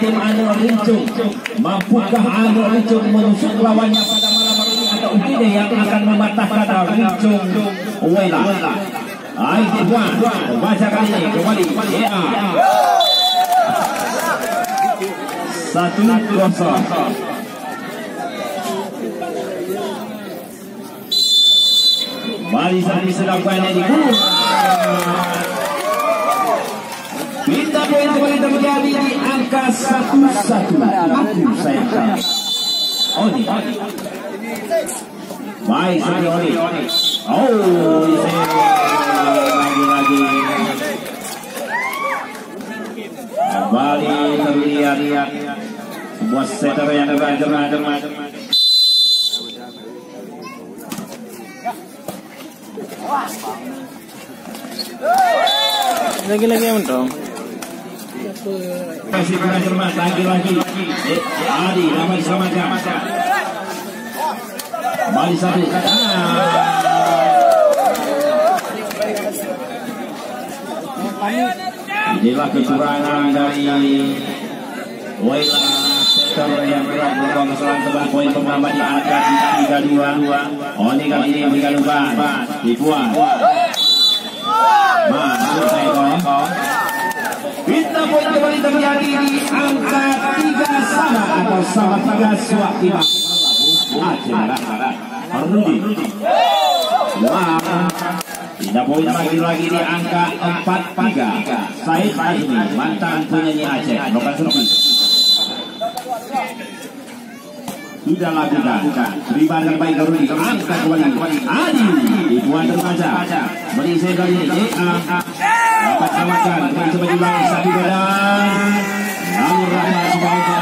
tim Anur Rincung. Mampukah Anur Rincung menusuk lawannya pada malam hari ini atau tidak yang akan mematahkan Rincung Wela? Ayo Puan, baca kali ini kembali. Ya. 1-0. Barisan sedang di gol. Minta poin kembali terjadi di angka 1-1. Aku sayang. Oni. Baik sekali Oni. Oh, lagi. Kembali terlihat sebuah setter yang derma. Lagi-lagi yang dong. Kasih pada cermat lagi. Adi dapat diselamatkan. Kembali satu. Inilah kecurangan dari Wela. Setter yang berat berubah kesalahan kembali poin penambah di angka 3-2. Oni kali ini memberikan umpan. Dibuat. Masuk Eko. Kita poin kembali terjadi di angka 3 sama atau sama 3 sewaktu. Rudi. Tidak poin lagi di angka 4-3. Said Azmi, mantan penyanyi Aceh, lokal servis. Sudah lakukan. Terima terbaik Rudi. Angkat kembali. Adi. Dibuat terbaca. Berisi kali ini. Dapat selamatkan. Coba diulang. Satu badan. Lalu Rahmat Subhauta.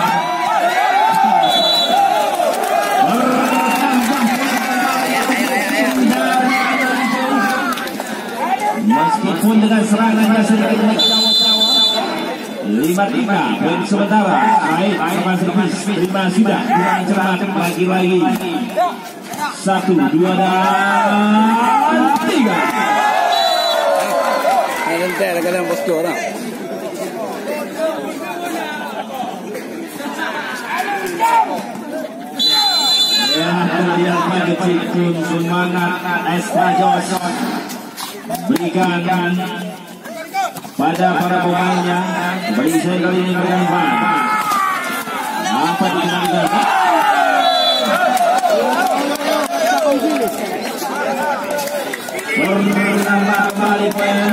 Meskipun dengan serangannya sedikit lima poin sementara. Baik, sama servis terima sudah kurang cepat lagi 1, 2 dan 3. Kadang bos orang. Ya, terlihat begitu semangat Estra Jos berikan pada para pemainnya. Beri saya kali ini bergambar. Apa dikenalkan? Bernambah kembali poin.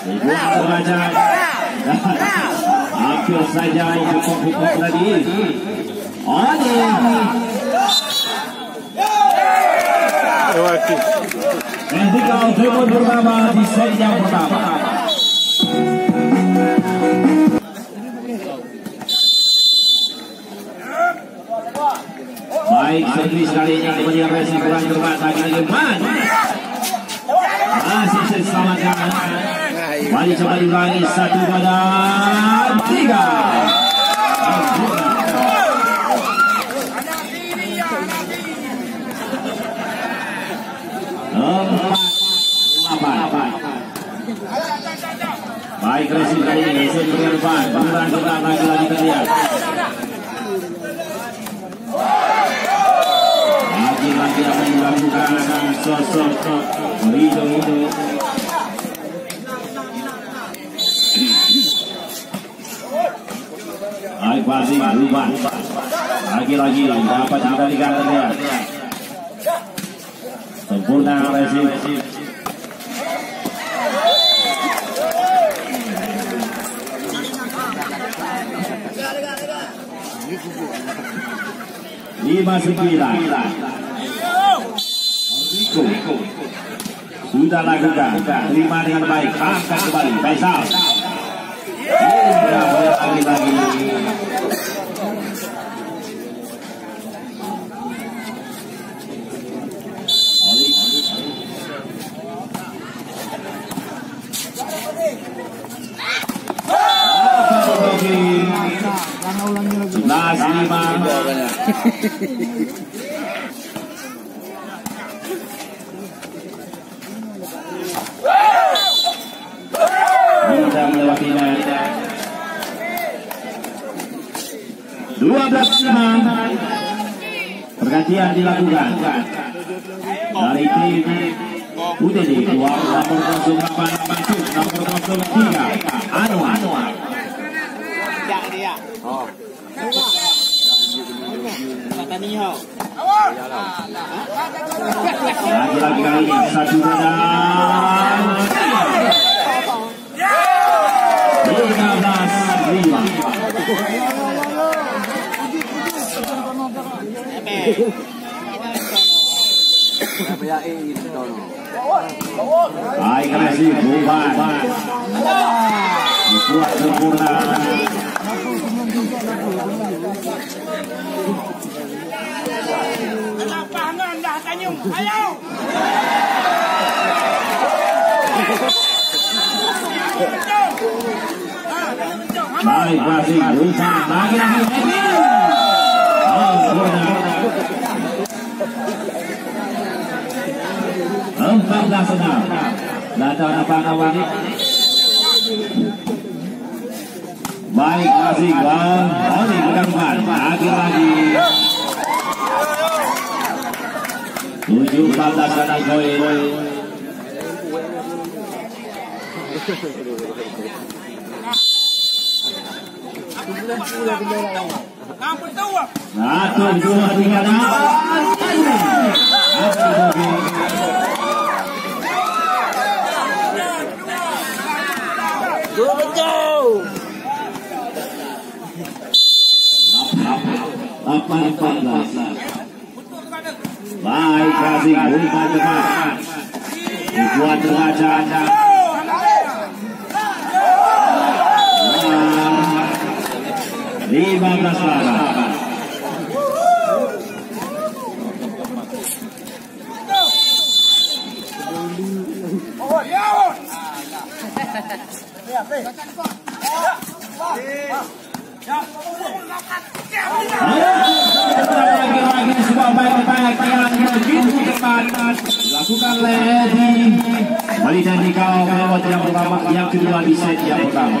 Dibuat terbaca. Hampir saja pukul tadi. Oni. Vertikal dribble pertama di set yang pertama. Baik, servis kali ini kemudian resi kurang cermat lagi Man. Masih selamatkan. Mari coba diulangi 1 badan 3. Baik, resi kali ini resi berdepan. Penurunan kita lagi terlihat. Lagi apa yang dilakukan sosok Rido. Baik, pasti berubah. Lagi dapat dikembalikan terlihat. Sempurna resi. Lima 9. Rico sudah lakukan. Terima dengan baik. Angkat kembali. Faisal. Lagi. melewati net. 12-5. Pergantian dilakukan dari tim UTD. Keluar nomor 08 masuk nomor 03 Anwar. Lagi-lagi kali ini satu dan 15. Baik Resi Buban dibuat sempurna. Lapangan dah Tanyum, ayo. Baik Resi Buban lagi-lagi sempurna. 14-6. Datang lapangan ini. Baik masih gol. Oli berdepan. Lagi-lagi 7-14 ada poin. Satu, dua, tiga, baik kasih umpan depan dibuat terbaca 15-8. Lagi-lagi sebuah baik-baik begitu cepat dilakukan Ledi. Kembali dan dikawal melewati yang pertama, yang kedua di set yang pertama.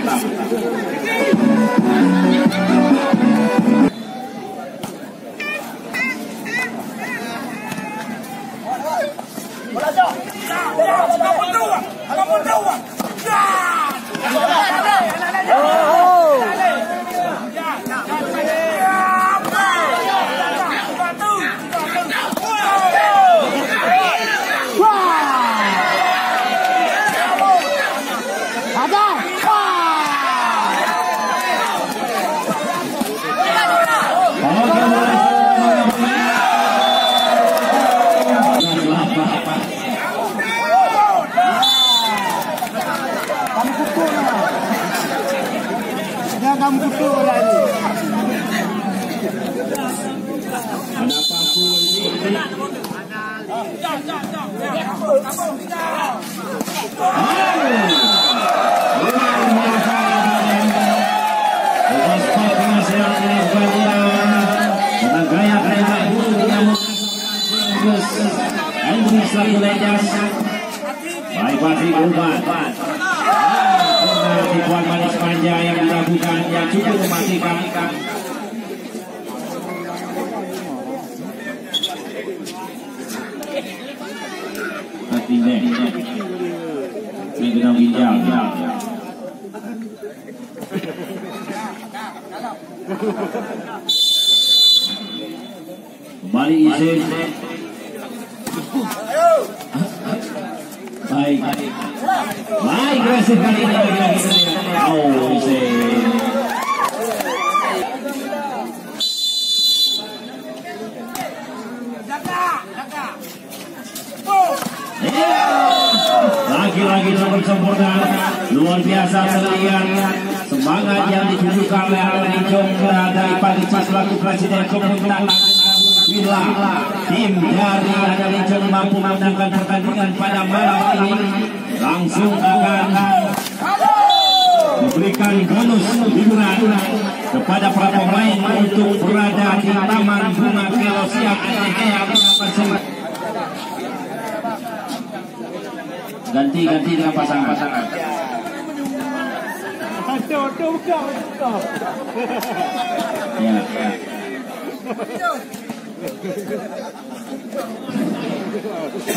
Baik masih umpan dibuat manis panjang yang dilakukan yang cukup mematikan. Tindeng Tindeng ginjal kembali izin. Baik agresif kali ini lagi-lagi. Oh, izin. Lagi-lagi sempurna, luar biasa terlihat semangat yang ditunjukkan oleh Alan Icong dari Panitia selaku Presiden Komunitas. Bila tim dari Alan Icong mampu memenangkan pertandingan pada malam ini, langsung akan memberikan bonus liburan kepada para pemain untuk berada di Taman Bunga Kelosiak bersama. Ganti dengan pasangan. Ya.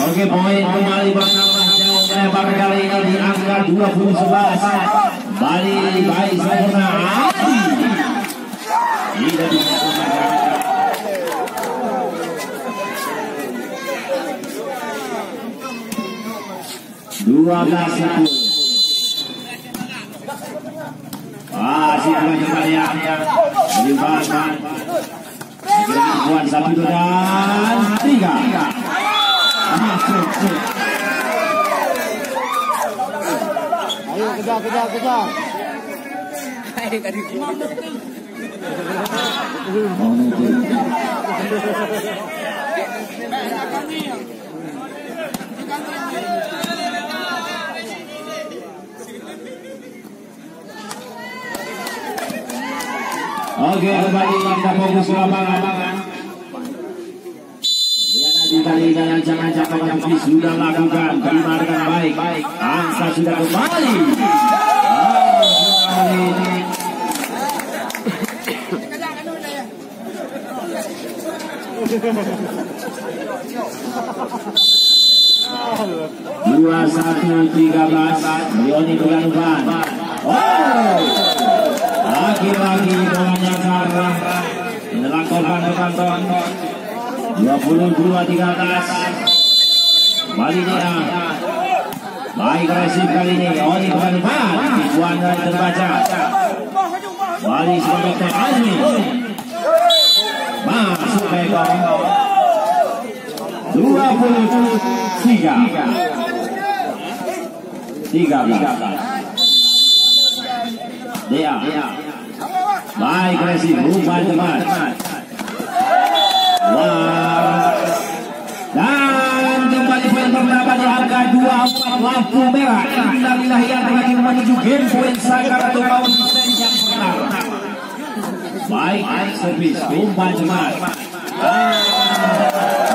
Oke, poin kembali bertambah jauh lebar kali ini di angka 20-11. Bali baik sempurna. Tidak bisa dua belas satu. Situasi kembali ya. Melimpahkan. Buat satu dan tiga. Masuk. Ayo kejar. Oke, kembali kita fokus ke lapangan. Kali dengan jangan-jangan yang sudah lakukan terima dengan baik. Angsa sudah kembali. Dua 1-13. Leoni Tuganuban. Lagi-lagi bolanya Sarah menelangkan penonton. 22-13. Bali dia baik resip kali ini. Oni Tuganuban Iwan terbaca. Bali sebagai Azmi masuk ke gol. 23-13. Dia baik resip umpan teman. Dan kembali poin pertama di angka 24 lampu merah. Innalillahi yang lagi menuju game point Sangkar atau power persen yang pertama. Baik servis umpan teman.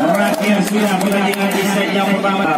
Berakhir sudah pertandingan di set yang pertama.